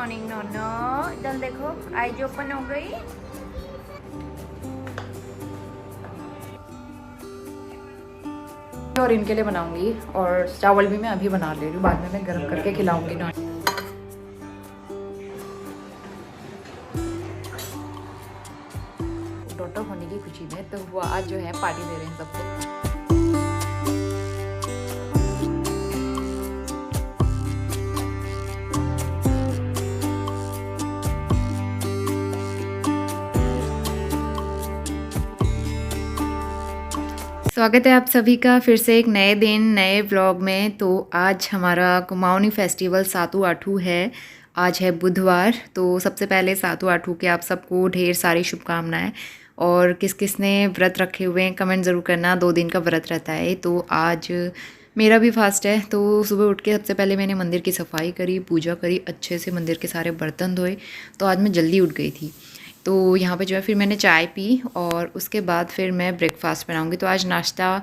Morning नोनो, इधर देखो eyes open हो गई। और इनके लिए बनाऊंगी और चावल भी मैं अभी बना ले रही हूँ, बाद में मैं गर्म करके खिलाऊंगी ना। डॉटर होने की खुशी में तो वो आज जो है पार्टी दे रहे हैं सबको। स्वागत है आप सभी का फिर से एक नए दिन नए व्लॉग में। तो आज हमारा कुमाऊनी फेस्टिवल सातु आठू है। आज है बुधवार, तो सबसे पहले सातु आठू के आप सबको ढेर सारी शुभकामनाएं। और किस किस ने व्रत रखे हुए हैं कमेंट ज़रूर करना। 2 दिन का व्रत रहता है, तो आज मेरा भी फास्ट है। तो सुबह उठ के सबसे पहले मैंने मंदिर की सफाई करी, पूजा करी, अच्छे से मंदिर के सारे बर्तन धोए। तो आज मैं जल्दी उठ गई थी। तो यहाँ पे जो है फिर मैंने चाय पी और उसके बाद फिर मैं ब्रेकफास्ट बनाऊँगी। तो आज नाश्ता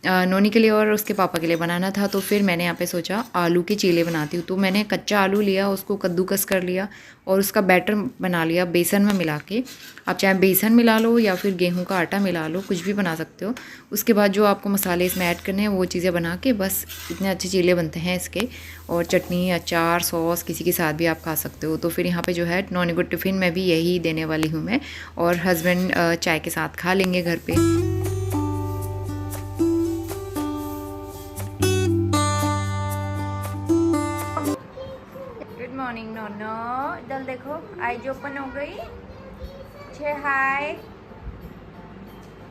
नोनी के लिए और उसके पापा के लिए बनाना था, तो फिर मैंने यहाँ पे सोचा आलू के चीले बनाती हूँ। तो मैंने कच्चा आलू लिया, उसको कद्दूकस कर लिया और उसका बैटर बना लिया बेसन में मिला के। आप चाहे बेसन मिला लो या फिर गेहूं का आटा मिला लो, कुछ भी बना सकते हो। उसके बाद जो आपको मसाले इसमें ऐड करने हैं वो चीज़ें बना के बस इतने अच्छे चीले बनते हैं इसके। और चटनी, अचार, सॉस किसी के साथ भी आप खा सकते हो। तो फिर यहाँ पे जो है नॉनी को टिफ़िन में भी यही देने वाली हूँ मैं, और हस्बैंड चाय के साथ खा लेंगे घर पे। गुड मॉर्निंग नोनो, इधर देखो आईज ओपन हो गई। छे हाय,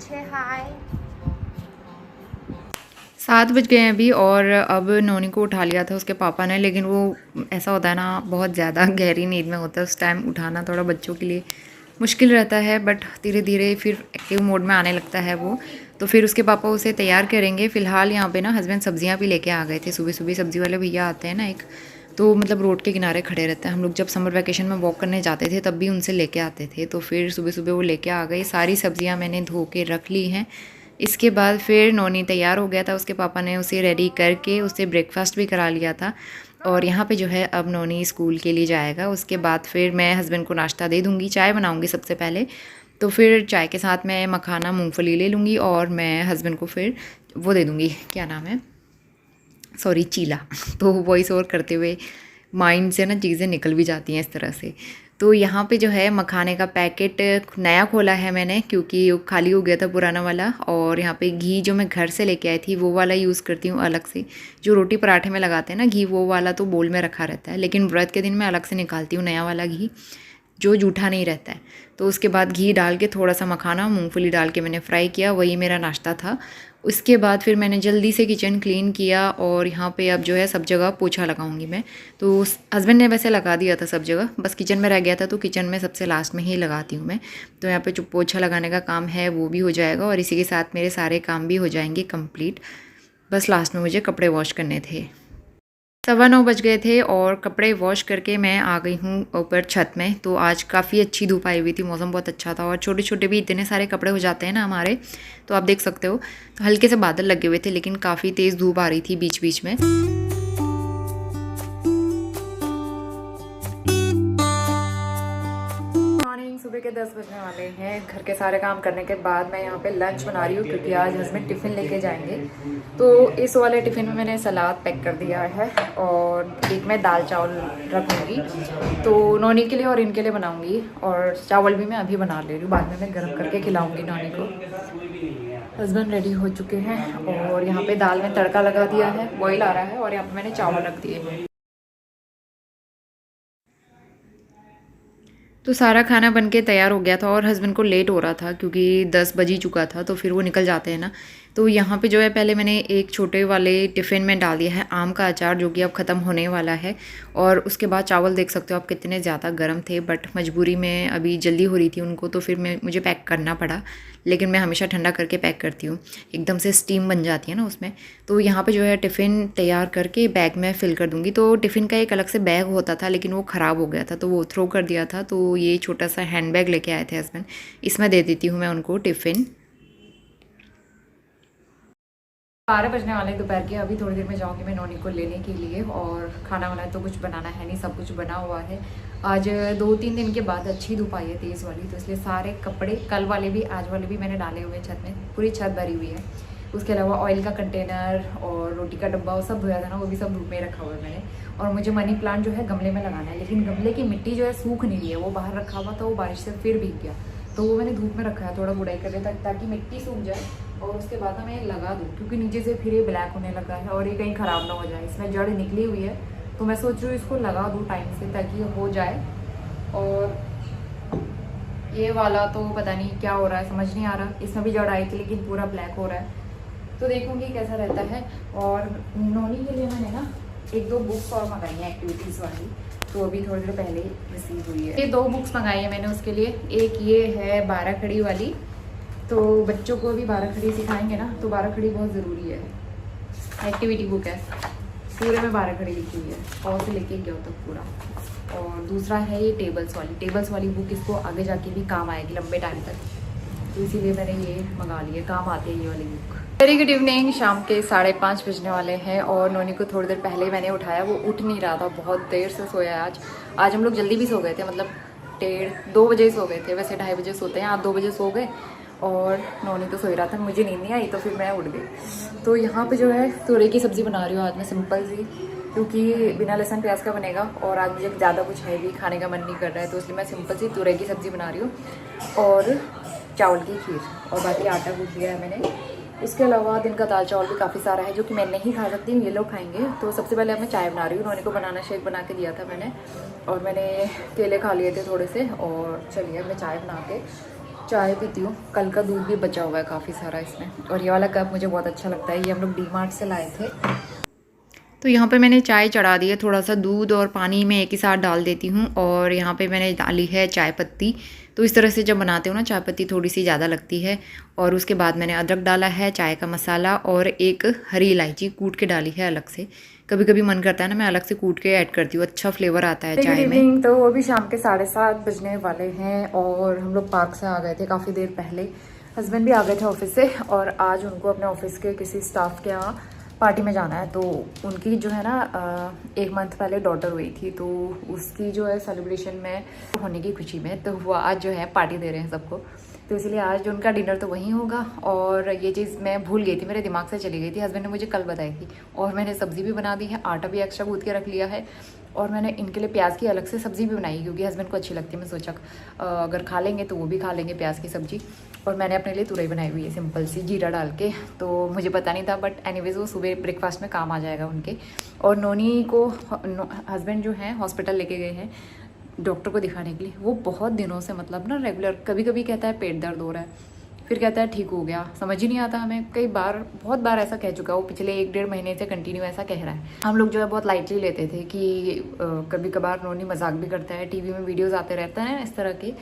छे हाय। 7 बज गए हैं अभी, और अब नोनी को उठा लिया था उसके पापा ने। लेकिन वो ऐसा होता है ना, बहुत ज़्यादा गहरी नींद में होता है, उस टाइम उठाना थोड़ा बच्चों के लिए मुश्किल रहता है। बट धीरे धीरे फिर एक्टिव मोड में आने लगता है वो। तो फिर उसके पापा उसे तैयार करेंगे। फ़िलहाल यहाँ पे ना हस्बैंड सब्जियाँ भी लेके आ गए थे। सुबह सुबह सब्ज़ी वाले भैया आते हैं ना एक, तो मतलब रोड के किनारे खड़े रहते हैं। हम लोग जब समर वैकेशन में वॉक करने जाते थे तब भी उनसे लेके आते थे। तो फिर सुबह सुबह वो लेके आ गए। सारी सब्जियाँ मैंने धो के रख ली हैं। इसके बाद फिर नोनी तैयार हो गया था, उसके पापा ने उसे रेडी करके उसे ब्रेकफास्ट भी करा लिया था। और यहाँ पे जो है अब नोनी स्कूल के लिए जाएगा। उसके बाद फिर मैं हस्बैंड को नाश्ता दे दूँगी, चाय बनाऊँगी सबसे पहले। तो फिर चाय के साथ मैं मखाना मूंगफली ले लूँगी और मैं हस्बैंड को फिर वो दे दूँगी, क्या नाम है, सॉरी, चीला। तो वॉइस ओवर करते हुए माइंड से ना चीज़ें निकल भी जाती हैं इस तरह से। तो यहाँ पे जो है मखाने का पैकेट नया खोला है मैंने, क्योंकि खाली हो गया था पुराना वाला। और यहाँ पे घी जो मैं घर से लेके आई थी वो वाला यूज़ करती हूँ अलग से। जो रोटी पराठे में लगाते हैं ना घी, वो वाला तो बोल में रखा रहता है, लेकिन व्रत के दिन मैं अलग से निकालती हूँ नया वाला घी, जो जूठा नहीं रहता है। तो उसके बाद घी डाल के थोड़ा सा मखाना मूंगफली डाल के मैंने फ्राई किया, वही मेरा नाश्ता था। उसके बाद फिर मैंने जल्दी से किचन क्लीन किया और यहाँ पे अब जो है सब जगह पोछा लगाऊंगी मैं। तो हस्बैंड ने वैसे लगा दिया था सब जगह, बस किचन में रह गया था, तो किचन में सबसे लास्ट में ही लगाती हूँ मैं। तो यहाँ पे जो पोछा लगाने का काम है वो भी हो जाएगा और इसी के साथ मेरे सारे काम भी हो जाएंगे कंप्लीट। बस लास्ट में मुझे कपड़े वॉश करने थे। 9:15 बज गए थे और कपड़े वॉश करके मैं आ गई हूँ ऊपर छत में। तो आज काफ़ी अच्छी धूप आई हुई थी, मौसम बहुत अच्छा था और छोटे छोटे भी इतने सारे कपड़े हो जाते हैं ना हमारे। तो आप देख सकते हो, तो हल्के से बादल लगे हुए थे लेकिन काफ़ी तेज़ धूप आ रही थी बीच बीच में। सुबह के 10 बजने वाले हैं। घर के सारे काम करने के बाद मैं यहाँ पे लंच बना रही हूँ, क्योंकि आज हस्बैंड टिफ़िन लेके जाएंगे। तो इस वाले टिफ़िन में मैंने सलाद पैक कर दिया है और एक मैं दाल चावल रखूँगी। तो नोनी के लिए और इनके लिए बनाऊँगी, और चावल भी मैं अभी बना ले रही हूँ, बाद में मैं गर्म करके खिलाऊँगी नोनी को। हस्बैंड रेडी हो चुके हैं और यहाँ पे दाल में तड़का लगा दिया है, बॉईल आ रहा है, और यहाँ पे मैंने चावल रख दिए हैं। तो सारा खाना बन के तैयार हो गया था और हस्बैंड को लेट हो रहा था क्योंकि 10 बज ही चुका था, तो फिर वो निकल जाते हैं ना। तो यहाँ पे जो है पहले मैंने एक छोटे वाले टिफ़िन में डाल दिया है आम का अचार, जो कि अब ख़त्म होने वाला है। और उसके बाद चावल देख सकते हो आप कितने ज़्यादा गर्म थे, बट मजबूरी में अभी जल्दी हो रही थी उनको, तो फिर मुझे पैक करना पड़ा। लेकिन मैं हमेशा ठंडा करके पैक करती हूँ, एकदम से स्टीम बन जाती है ना उसमें। तो यहाँ पे जो है टिफ़िन तैयार करके बैग में फ़िल कर दूँगी। तो टिफ़िन का एक अलग से बैग होता था लेकिन वो ख़राब हो गया था, तो वो थ्रो कर दिया था। तो ये छोटा सा हैंड बैग लेके आए थे हस्बैंड, इसमें दे देती हूँ मैं उनको टिफ़िन। 12 बजने वाले दोपहर के। अभी थोड़ी देर में जाऊंगी मैं नोनी को लेने के लिए, और खाना वाना तो कुछ बनाना है नहीं, सब कुछ बना हुआ है। आज 2-3 दिन के बाद अच्छी धूप आई है, तेज़ वाली, तो इसलिए सारे कपड़े कल वाले भी आज वाले भी मैंने डाले हुए छत में, पूरी छत भरी हुई है। उसके अलावा ऑयल का कंटेनर और रोटी का डब्बा वो सब धोया था ना, वो भी सब धूप में रखा हुआ है मैंने। और मुझे मनी प्लांट जो है गमले में लगाना है, लेकिन गमले की मिट्टी जो है सूख नहीं रही है, वो बाहर रखा हुआ था, वो बारिश से फिर भीग गया, तो वो मैंने धूप में रखा है थोड़ा गुड़ाई करने तक, ताकि मिट्टी सूख जाए और उसके बाद मैं लगा दूँ, क्योंकि नीचे से फिर ये ब्लैक होने लगा है और ये कहीं ख़राब ना हो जाए। इसमें जड़ निकली हुई है, तो मैं सोच रही हूँ इसको लगा दूँ टाइम से, ताकि ये हो जाए। और ये वाला तो पता नहीं क्या हो रहा है, समझ नहीं आ रहा, इसमें भी जड़ आई थी लेकिन पूरा ब्लैक हो रहा है, तो देखूंगी कैसा रहता है। और नोनी के लिए मैंने ना 1-2 बुक्स और मंगाई हैं एक्टिविटीज़ वाली, तो अभी थोड़ी देर पहले रिसीव हुई है। ये 2 बुक्स मंगाई है मैंने उसके लिए। एक ये है 12 खड़ी वाली, तो बच्चों को भी 12 खड़ी सिखाएंगे ना, तो 12 खड़ी बहुत ज़रूरी है। एक्टिविटी बुक है, पूरे में 12 खड़ी लिखी हुई है, और से लेके क्या तक पूरा। और दूसरा है ये टेबल्स वाली बुक, इसको आगे जाके भी काम आएगी लंबे टाइम तक, तो इसीलिए मैंने ये मंगा ली है, काम आती है ये वाली बुक। Very good evening. शाम के 5:30 बजने वाले हैं और नोनी को थोड़ी देर पहले मैंने उठाया, वो उठ नहीं रहा था, बहुत देर से सोया है आज हम लोग जल्दी भी सो गए थे, मतलब 1:30-2 बजे सो गए थे, वैसे 2:30 बजे सोते हैं, आज 2 बजे सो गए। और नोनी तो सो ही रहा था, मुझे नींद नहीं आई, तो फिर मैं उठ गई। तो यहाँ पे जो है तुरई की सब्ज़ी बना रही हूँ आज मैं, सिंपल सी, क्योंकि बिना लहसुन प्याज का बनेगा और आज मुझे ज़्यादा कुछ है भी खाने का मन नहीं कर रहा है, तो इसलिए मैं सिंपल सी तुरई की सब्ज़ी बना रही हूँ और चावल की खीर, और बाकी आटा गूँथ लिया है मैंने। इसके अलावा दिन का दाल चावल भी काफ़ी सारा है, जो कि मैं नहीं खा सकती हूँ, ये लोग खाएंगे। तो सबसे पहले अब मैं चाय बना रही हूँ, उन्होंने को बनाना शेक बना के दिया था मैंने, और मैंने केले खा लिए थे थोड़े से। और चलिए मैं चाय बना के चाय पीती हूँ। कल का दूध भी बचा हुआ है काफ़ी सारा इसमें, और ये वाला कप मुझे बहुत अच्छा लगता है, ये हम लोग डीमार्ट से लाए थे। तो यहाँ पे मैंने चाय चढ़ा दी है, थोड़ा सा दूध और पानी में एक ही साथ डाल देती हूँ, और यहाँ पे मैंने डाली है चाय पत्ती। तो इस तरह से जब बनाते हो ना, चाय पत्ती थोड़ी सी ज़्यादा लगती है। और उसके बाद मैंने अदरक डाला है, चाय का मसाला, और एक हरी इलायची कूट के डाली है अलग से। कभी कभी मन करता है ना, मैं अलग से कूट के ऐड करती हूँ, अच्छा फ्लेवर आता है चाय में। तो वो भी शाम के 7:30 बजने वाले हैं, और हम लोग पार्क से आ गए थे काफ़ी देर पहले। हस्बैंड भी आ गए थे ऑफिस से, और आज उनको अपने ऑफिस के किसी स्टाफ के यहाँ पार्टी में जाना है। तो उनकी जो है ना 1 मंथ पहले डॉटर हुई थी, तो उसकी जो है सेलिब्रेशन में होने की खुशी में, तो वो आज जो है पार्टी दे रहे हैं सबको, तो इसलिए आज उनका डिनर तो वहीं होगा। और ये चीज़ मैं भूल गई थी, मेरे दिमाग से चली गई थी, हस्बैंड ने मुझे कल बताई थी। और मैंने सब्ज़ी भी बना दी है, आटा भी एक्स्ट्रा गूँथ के रख लिया है, और मैंने इनके लिए प्याज की अलग से सब्ज़ी भी बनाई, क्योंकि हस्बैंड को अच्छी लगती है। मैं सोचा अगर खा लेंगे तो वो भी खा लेंगे प्याज की सब्ज़ी। और मैंने अपने लिए तुरई बनाई हुई है सिंपल सी, जीरा डाल के, तो मुझे पता नहीं था, बट एनीवेज वो सुबह ब्रेकफास्ट में काम आ जाएगा उनके। और नोनी को हस्बैंड जो हैं हॉस्पिटल लेके गए हैं डॉक्टर को दिखाने के लिए। वो बहुत दिनों से मतलब ना रेगुलर, कभी कभी कहता है पेट दर्द हो रहा है, फिर कहता है ठीक हो गया, समझ ही नहीं आता हमें। कई बार, बहुत बार ऐसा कह चुका है वो, पिछले 1-1.5 महीने से कंटिन्यू ऐसा कह रहा है। हम लोग जो है बहुत लाइटली लेते थे कि कभी कभार नोनी मजाक भी करता है, टीवी में वीडियोस आते रहते हैं इस तरह के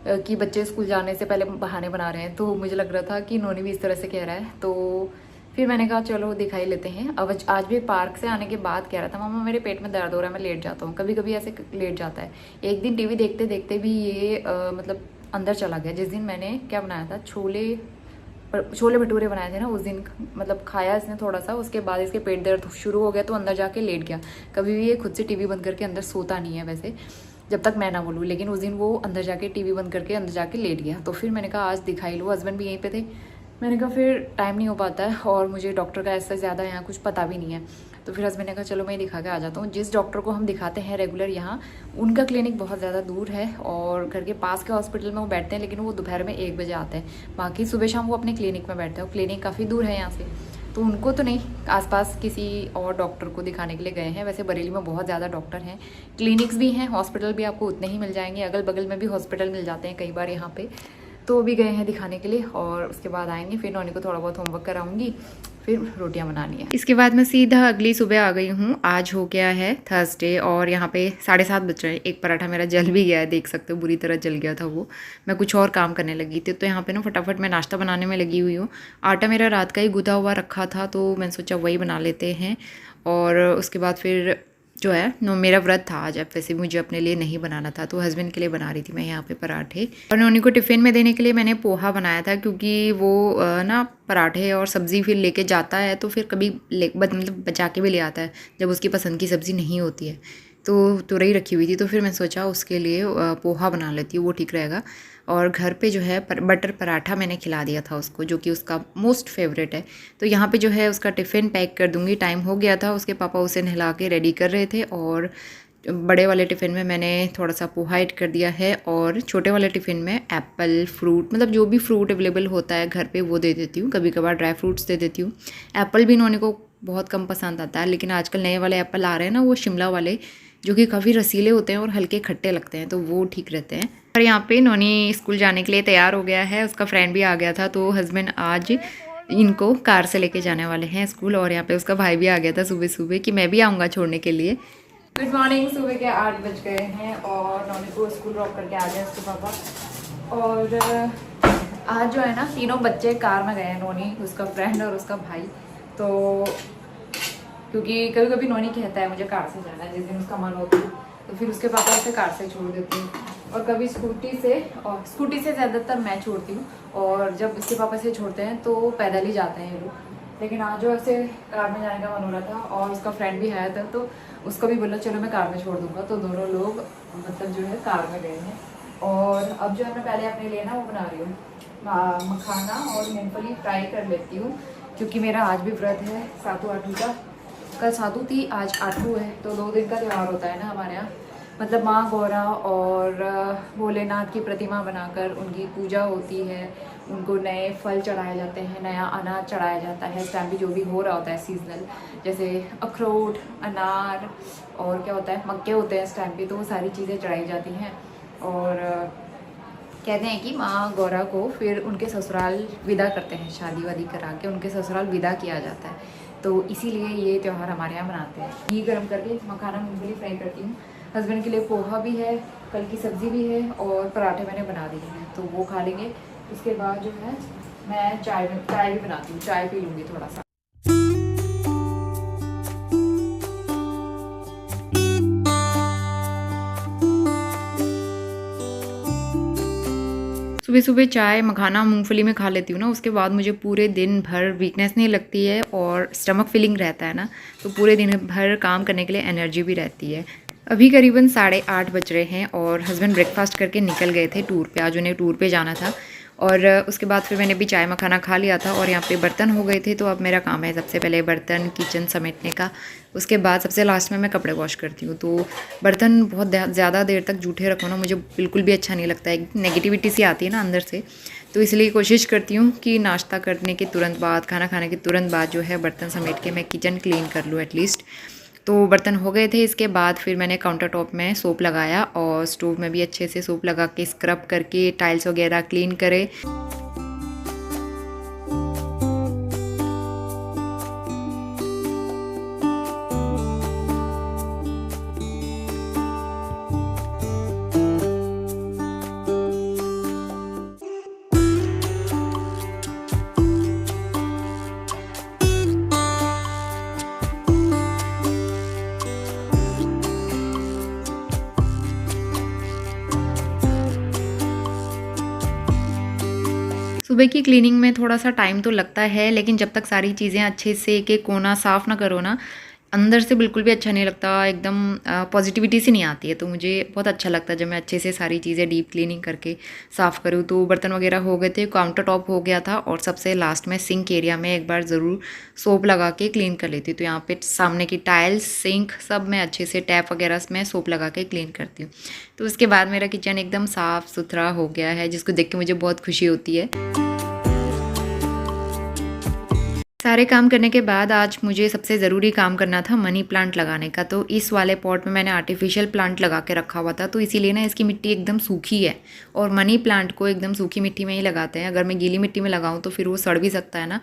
कि बच्चे स्कूल जाने से पहले बहाने बना रहे हैं, तो मुझे लग रहा था कि नोनी भी इस तरह से कह रहा है। तो फिर मैंने कहा चलो दिखा ही लेते हैं। अब आज भी पार्क से आने के बाद कह रहा था, मामा मेरे पेट में दर्द हो रहा है, मैं लेट जाता हूँ। कभी कभी ऐसे लेट जाता है। एक दिन टीवी देखते देखते भी ये मतलब अंदर चला गया। जिस दिन मैंने क्या बनाया था, छोले भटूरे बनाए थे ना, उस दिन मतलब खाया इसने थोड़ा सा, उसके बाद इसके पेट दर्द शुरू हो गया, तो अंदर जाके लेट गया। कभी भी ये खुद से टीवी बंद करके अंदर सोता नहीं है वैसे, जब तक मैं ना बोलूँ, लेकिन उस दिन वो अंदर जाके टीवी बंद करके अंदर जाके लेट गया। तो फिर मैंने कहा आज दिखाई लो, हस्बैंड भी यहीं पे थे। मैंने कहा फिर टाइम नहीं हो पाता है, और मुझे डॉक्टर का ऐसा ज़्यादा यहाँ कुछ पता भी नहीं है, तो फिर हस्बैंड ने कहा चलो मैं दिखा के आ जाता हूँ। जिस डॉक्टर को हम दिखाते हैं रेगुलर यहाँ, उनका क्लिनिक बहुत ज़्यादा दूर है, और घर के पास के हॉस्पिटल में वो बैठते हैं, लेकिन वो दोपहर में 1 बजे आते हैं। बाकी सुबह शाम वो अपने क्लिनिक में बैठते हैं, क्लिनिक काफ़ी दूर है यहाँ से, तो उनको तो नहीं, आसपास किसी और डॉक्टर को दिखाने के लिए गए हैं। वैसे बरेली में बहुत ज़्यादा डॉक्टर हैं, क्लिनिक्स भी हैं, हॉस्पिटल भी आपको उतने ही मिल जाएंगे, अगल बगल में भी हॉस्पिटल मिल जाते हैं कई बार यहाँ पे, तो भी गए हैं दिखाने के लिए। और उसके बाद आएंगे, फिर नोनी को थोड़ा बहुत होमवर्क कराऊंगी, फिर रोटियां बनानी है। इसके बाद मैं सीधा अगली सुबह आ गई हूँ। आज हो गया है थर्सडे, और यहाँ पे 7:30 बज रहे हैं। एक पराठा मेरा जल भी गया है, देख सकते हो, बुरी तरह जल गया था वो। मैं कुछ और काम करने लगी थी, तो यहाँ पे ना फटाफट मैं नाश्ता बनाने में लगी हुई हूँ। आटा मेरा रात का ही गुथा हुआ रखा था, तो मैंने सोचा वही बना लेते हैं। और उसके बाद फिर जो है नो मेरा व्रत था आज। अब वैसे मुझे अपने लिए नहीं बनाना था तो हस्बैंड के लिए बना रही थी मैं यहाँ पे पराठे। और नोनी को टिफ़िन में देने के लिए मैंने पोहा बनाया था, क्योंकि वो ना पराठे और सब्ज़ी फिर लेके जाता है तो फिर कभी मतलब बचा के भी ले आता है जब उसकी पसंद की सब्ज़ी नहीं होती है। तो तुरई रखी हुई थी तो फिर मैं सोचा उसके लिए पोहा बना लेती हूँ, वो ठीक रहेगा। और घर पे जो है बटर पराठा मैंने खिला दिया था उसको, जो कि उसका मोस्ट फेवरेट है। तो यहाँ पे जो है उसका टिफ़िन पैक कर दूँगी। टाइम हो गया था, उसके पापा उसे नहला के रेडी कर रहे थे। और बड़े वाले टिफ़िन में मैंने थोड़ा सा पोहा ऐड कर दिया है और छोटे वाले टिफ़िन में एप्पल फ्रूट, मतलब जो भी फ्रूट अवेलेबल होता है घर पे वो दे देती हूँ। कभी कभार ड्राई फ्रूट्स दे देती हूँ। एप्पल भी इन्होंने को बहुत कम पसंद आता है, लेकिन आजकल नए वाले एप्पल आ रहे हैं ना, वो शिमला वाले, जो कि काफ़ी रसीले होते हैं और हल्के खट्टे लगते हैं, तो वो ठीक रहते हैं। और यहाँ पे नोनी स्कूल जाने के लिए तैयार हो गया है, उसका फ्रेंड भी आ गया था, तो हस्बैंड आज इनको कार से लेके जाने वाले हैं स्कूल। और यहाँ पे उसका भाई भी आ गया था सुबह सुबह कि मैं भी आऊँगा छोड़ने के लिए। Good morning. सुबह के 8 बज गए हैं और नोनी को स्कूल ड्रॉप करके आ गए उसके पापा। और आज जो है ना तीनों बच्चे कार में गए हैं, नोनी, उसका फ्रेंड और उसका भाई। तो क्योंकि कभी कभी नोनी कहता है मुझे कार से जाना है, जिस दिन उसका मन होता है तो फिर उसके पापा उसे कार से छोड़ देते हैं, और कभी स्कूटी से, और स्कूटी से ज़्यादातर मैं छोड़ती हूँ। और जब उसके पापा से छोड़ते हैं तो पैदल ही जाते हैं ये लोग। लेकिन आज जो ऐसे कार में जाने का मन हो रहा था और उसका फ्रेंड भी आया था तो उसको भी बोला चलो मैं कार में छोड़ दूँगा, तो दोनों लोग मतलब जो है कार में गए हैं। और अब जो है मैं पहले अपने लिए ना वो बना रही हूँ मखाना और मूंगफली फ्राई कर लेती हूँ, क्योंकि मेरा आज भी व्रत है सातू आठू का। कल सातू थी, आज आठू है, तो 2 दिन का त्यौहार होता है ना हमारे यहाँ। मतलब माँ गौरा और भोलेनाथ की प्रतिमा बनाकर उनकी पूजा होती है, उनको नए फल चढ़ाए जाते हैं, नया अनाज चढ़ाया जाता है। इस टाइम भी जो भी हो रहा होता है सीजनल, जैसे अखरोट, अनार और क्या होता है, मक्के होते हैं इस टाइम पे, तो वो सारी चीज़ें चढ़ाई जाती हैं। और कहते हैं कि माँ गौरा को फिर उनके ससुराल विदा करते हैं, शादी वादी करा के उनके ससुराल विदा किया जाता है, तो इसीलिए ये त्यौहार हमारे यहाँ मनाते हैं। घी गर्म करके मखाना मूंगफली फ्राई करती हूँ। हस्बैंड के लिए पोहा भी है, कल की सब्ज़ी भी है और पराठे मैंने बना दिए हैं, तो वो खा लेंगे। उसके बाद जो है मैं चाय भी बनाती हूँ, चाय पी लूँगी थोड़ा सा। सुबह सुबह चाय मखाना मूंगफली में खा लेती हूँ ना, उसके बाद मुझे पूरे दिन भर वीकनेस नहीं लगती है और स्टमक फीलिंग रहता है ना, तो पूरे दिन भर काम करने के लिए एनर्जी भी रहती है। अभी करीबन 8:30 बज रहे हैं और हस्बैंड ब्रेकफास्ट करके निकल गए थे टूर पे। आज उन्हें टूर पे जाना था और उसके बाद फिर मैंने भी चाय मखाना खा लिया था और यहाँ पे बर्तन हो गए थे, तो अब मेरा काम है सबसे पहले बर्तन किचन समेटने का। उसके बाद सबसे लास्ट में मैं कपड़े वॉश करती हूँ। तो बर्तन बहुत ज़्यादा देर तक जूठे रखो ना, मुझे बिल्कुल भी अच्छा नहीं लगता है, नेगेटिविटी सी आती है ना अंदर से। तो इसलिए कोशिश करती हूँ कि नाश्ता करने के तुरंत बाद, खाना खाने के तुरंत बाद जो है बर्तन समेट के मैं किचन क्लीन कर लूँ एटलीस्ट। तो बर्तन हो गए थे। इसके बाद फिर मैंने काउंटर टॉप में सोप लगाया और स्टोव में भी अच्छे से सोप लगा के स्क्रब करके टाइल्स वगैरह क्लीन करे। सुबह की क्लीनिंग में थोड़ा सा टाइम तो लगता है, लेकिन जब तक सारी चीज़ें अच्छे से एक एक कोना साफ़ ना करो ना, अंदर से बिल्कुल भी अच्छा नहीं लगता, एकदम पॉजिटिविटी सी नहीं आती है। तो मुझे बहुत अच्छा लगता है जब मैं अच्छे से सारी चीज़ें डीप क्लीनिंग करके साफ़ करूँ। तो बर्तन वगैरह हो गए थे, काउंटर टॉप हो गया था और सबसे लास्ट में सिंक एरिया में एक बार ज़रूर सोप लगा के क्लीन कर लेती हूँ। तो यहाँ पे सामने की टाइल्स, सिंक सब मैं अच्छे से टैप वगैरह में सोप लगा के क्लीन करती हूँ। तो उसके बाद मेरा किचन एकदम साफ़ सुथरा हो गया है, जिसको देख के मुझे बहुत खुशी होती है। सारे काम करने के बाद आज मुझे सबसे ज़रूरी काम करना था मनी प्लांट लगाने का। तो इस वाले पॉट में मैंने आर्टिफिशियल प्लांट लगा के रखा हुआ था, तो इसीलिए ना इसकी मिट्टी एकदम सूखी है और मनी प्लांट को एकदम सूखी मिट्टी में ही लगाते हैं। अगर मैं गीली मिट्टी में लगाऊं तो फिर वो सड़ भी सकता है ना,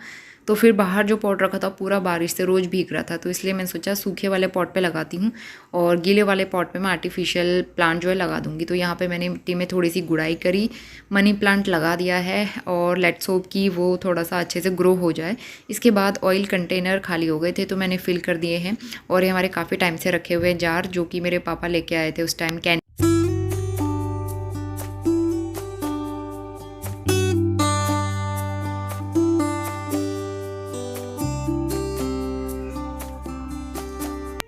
तो फिर बाहर जो पॉट रखा था पूरा बारिश से रोज़ भीग रहा था, तो इसलिए मैंने सोचा सूखे वाले पॉट पे लगाती हूँ और गीले वाले पॉट पे मैं आर्टिफिशियल प्लांट जो है लगा दूँगी। तो यहाँ पे मैंने मिट्टी में थोड़ी सी गुड़ाई करी, मनी प्लांट लगा दिया है और लेट्स होप कि वो थोड़ा सा अच्छे से ग्रो हो जाए। इसके बाद ऑयल कंटेनर खाली हो गए थे तो मैंने फिल कर दिए हैं और ये हमारे काफ़ी टाइम से रखे हुए जार जो कि मेरे पापा लेके आए थे उस टाइम कैन।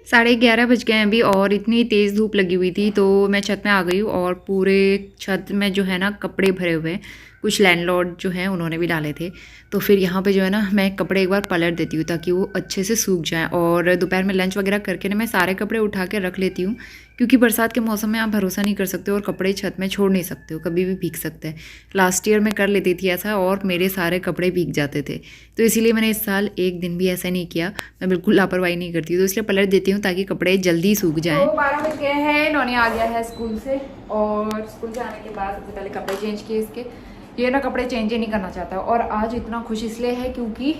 साढ़े 11 बज गए हैं अभी और इतनी तेज़ धूप लगी हुई थी तो मैं छत में आ गई हूँ और पूरे छत में जो है ना कपड़े भरे हुए हैं। कुछ लैंडलॉर्ड जो हैं उन्होंने भी डाले थे, तो फिर यहाँ पे जो है ना मैं कपड़े एक बार पलट देती हूँ ताकि वो अच्छे से सूख जाएं। और दोपहर में लंच वगैरह करके ना मैं सारे कपड़े उठा के रख लेती हूँ क्योंकि बरसात के मौसम में आप भरोसा नहीं कर सकते और कपड़े छत में छोड़ नहीं सकते हो, कभी भी भीग सकते हैं। लास्ट ईयर मैं कर लेती थी ऐसा और मेरे सारे कपड़े भीग जाते थे, तो इसीलिए मैंने इस साल एक दिन भी ऐसा नहीं किया। मैं बिल्कुल लापरवाही नहीं करती, तो इसलिए पलट देती हूँ ताकि कपड़े जल्दी सूख जाएँ। 12 बज गए हैं, नौनी आ गया है स्कूल से और स्कूल से आने के बाद सबसे पहले कपड़े चेंज किए इसके। ये ना कपड़े चेंज ही नहीं करना चाहता और आज इतना खुश इसलिए है क्योंकि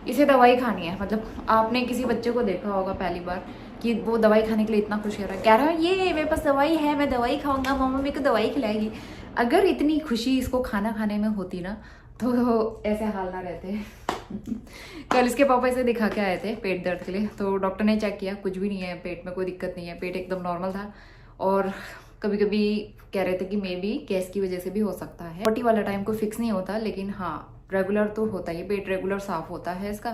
इसे दवाई खानी है। मतलब आपने किसी बच्चे को देखा होगा पहली बार कि वो दवाई खाने के लिए इतना खुश कह रहा है ये मेरे पास दवाई है, मैं दवाई खाऊंगा, मम्मा मेरे को दवाई खिलाएगी। अगर इतनी खुशी इसको खाना खाने में होती ना तो ऐसे हाल ना रहते। कल इसके पापा इसे दिखा के आए थे पेट दर्द के लिए, तो डॉक्टर ने चेक किया, कुछ भी नहीं है पेट में, कोई दिक्कत नहीं है, पेट एकदम नॉर्मल था। और कभी कभी कह रहे थे कि मे बी गैस की वजह से भी हो सकता है। 40 वाला टाइम कोई फिक्स नहीं होता, लेकिन हाँ रेगुलर तो होता है, पेट रेगुलर साफ होता है इसका।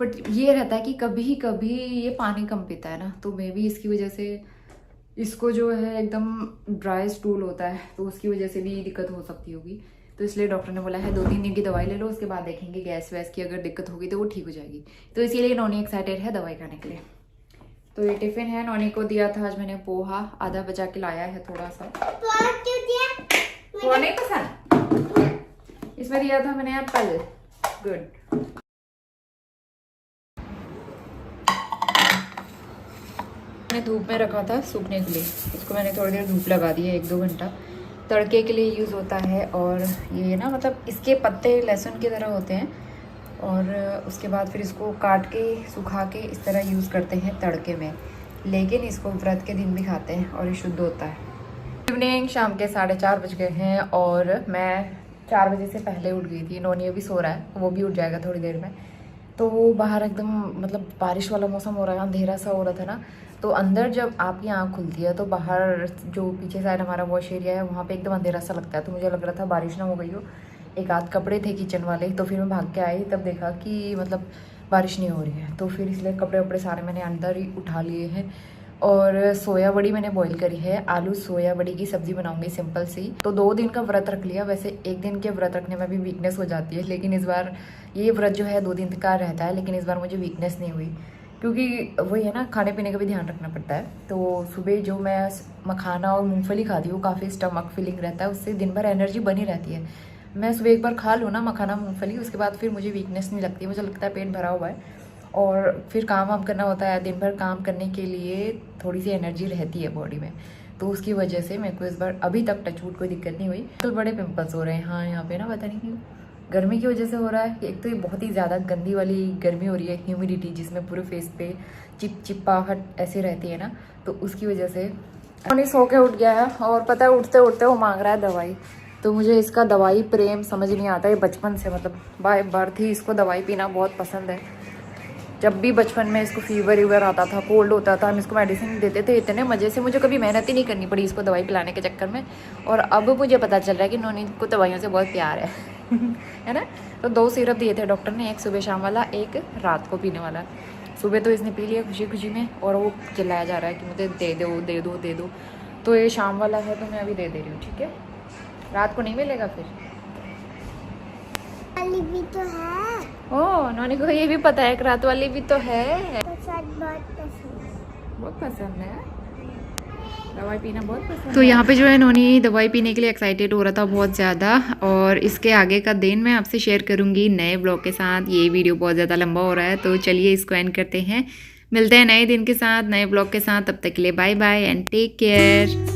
बट ये रहता है कि कभी कभी ये पानी कम पीता है ना, तो मे बी इसकी वजह से इसको जो है एकदम ड्राई स्टूल होता है, तो उसकी वजह से भी दिक्कत हो सकती होगी। तो इसलिए डॉक्टर ने बोला है 2-3 दिन की दवाई ले लो, उसके बाद देखेंगे गैस वैस की अगर दिक्कत होगी तो वो ठीक हो जाएगी। तो इसीलिए नौनी एक्साइटेड है दवाई खाने के लिए। तो ये टिफिन है, नौनी को दिया था आज मैंने पोहा, आधा बचा के लाया है थोड़ा सा। पोहा नहीं पसंद, इसमें दिया था मैंने एप्पल। गुड। मैंने धूप में रखा था सूखने के लिए, इसको मैंने थोड़ी देर धूप लगा दी है, 1-2 घंटा। तड़के के लिए यूज़ होता है और ये ना मतलब इसके पत्ते लहसुन की तरह होते हैं और उसके बाद फिर इसको काट के सुखा के इस तरह यूज़ करते हैं तड़के में, लेकिन इसको व्रत के दिन भी खाते हैं और ये शुद्ध होता है। इवनिंग शाम के 4:30 बज गए हैं और मैं 4 बजे से पहले उठ गई थी। नौनी अभी सो रहा है, वो भी उठ जाएगा थोड़ी देर में। तो वो बाहर एकदम मतलब बारिश वाला मौसम हो रहा है, अंधेरा सा हो रहा था ना, तो अंदर जब आपकी आँख खुलती है तो बाहर जो पीछे साइड हमारा वॉश एरिया है वहाँ पे एकदम अंधेरा सा लगता है। तो मुझे लग रहा था बारिश ना हो गई हो, एक आध कपड़े थे किचन वाले, तो फिर मैं भाग के आई, तब देखा कि मतलब बारिश नहीं हो रही है। तो फिर इसलिए कपड़े वपड़े सारे मैंने अंदर ही उठा लिए हैं। और सोया बड़ी मैंने बॉईल करी है, आलू सोया बड़ी की सब्ज़ी बनाऊंगी सिंपल सी। तो 2 दिन का व्रत रख लिया। वैसे 1 दिन के व्रत रखने में भी वीकनेस हो जाती है, लेकिन इस बार ये व्रत जो है 2 दिन का रहता है, लेकिन इस बार मुझे वीकनेस नहीं हुई क्योंकि वही है ना, खाने पीने का भी ध्यान रखना पड़ता है। तो सुबह जो मैं मखाना और मूंगफली खाती हूँ, काफ़ी स्टमक फीलिंग रहता है, उससे दिन भर एनर्जी बनी रहती है। मैं सुबह एक बार खा लूँ ना मखाना मूंगफली, उसके बाद फिर मुझे वीकनेस नहीं लगती, मुझे लगता है पेट भरा हुआ है। और फिर काम वाम करना होता है, दिन भर काम करने के लिए थोड़ी सी एनर्जी रहती है बॉडी में, तो उसकी वजह से मेरे को इस बार अभी तक टचवुड कोई दिक्कत नहीं हुई। तो बड़े पिंपल्स हो रहे हैं हाँ यहाँ पे ना, पता नहीं क्यों, गर्मी की वजह से हो रहा है। एक तो ये बहुत ही ज़्यादा गंदी वाली गर्मी हो रही है, ह्यूमिडिटी, जिसमें पूरे फेस पे चिपचिपाहट ऐसी रहती है ना, तो उसकी वजह से। उन्हें सो के उठ गया है और पता है उठते उठते वो मांग रहा है दवाई। तो मुझे इसका दवाई प्रेम समझ नहीं आता है बचपन से, मतलब बाय बर्थ ही इसको दवाई पीना बहुत पसंद है। जब भी बचपन में इसको फीवर वीवर आता था, कोल्ड होता था, हम इसको मेडिसिन देते थे इतने मज़े से, मुझे कभी मेहनत ही नहीं करनी पड़ी इसको दवाई पिलाने के चक्कर में। और अब मुझे पता चल रहा है कि नौनी को दवाइयों से बहुत प्यार है है ना। तो 2 सिरप दिए थे डॉक्टर ने, एक सुबह शाम वाला, एक रात को पीने वाला। सुबह तो इसने पी लिया खुशी खुशी में और वो चिल्लाया जा रहा है कि मुझे दे दो दे दो दे दो। तो ये शाम वाला है तो मैं अभी दे रही हूँ, ठीक है, रात को नहीं मिलेगा फिर। वाली भी तो है। ओह नौनी को ये भी पता है, एक रात वाली भी तो है, बहुत पसंद है, दवाई पीना बहुत पसंद तो है। यहाँ पे जो है नौनी दवाई पीने के लिए एक्साइटेड हो रहा था बहुत ज़्यादा। और इसके आगे का दिन मैं आपसे शेयर करूँगी नए ब्लॉग के साथ। ये वीडियो बहुत ज़्यादा लंबा हो रहा है, तो चलिए इसको एंड करते हैं। मिलते हैं नए दिन के साथ, नए ब्लॉग के साथ। तब तक के लिए bye bye and take care.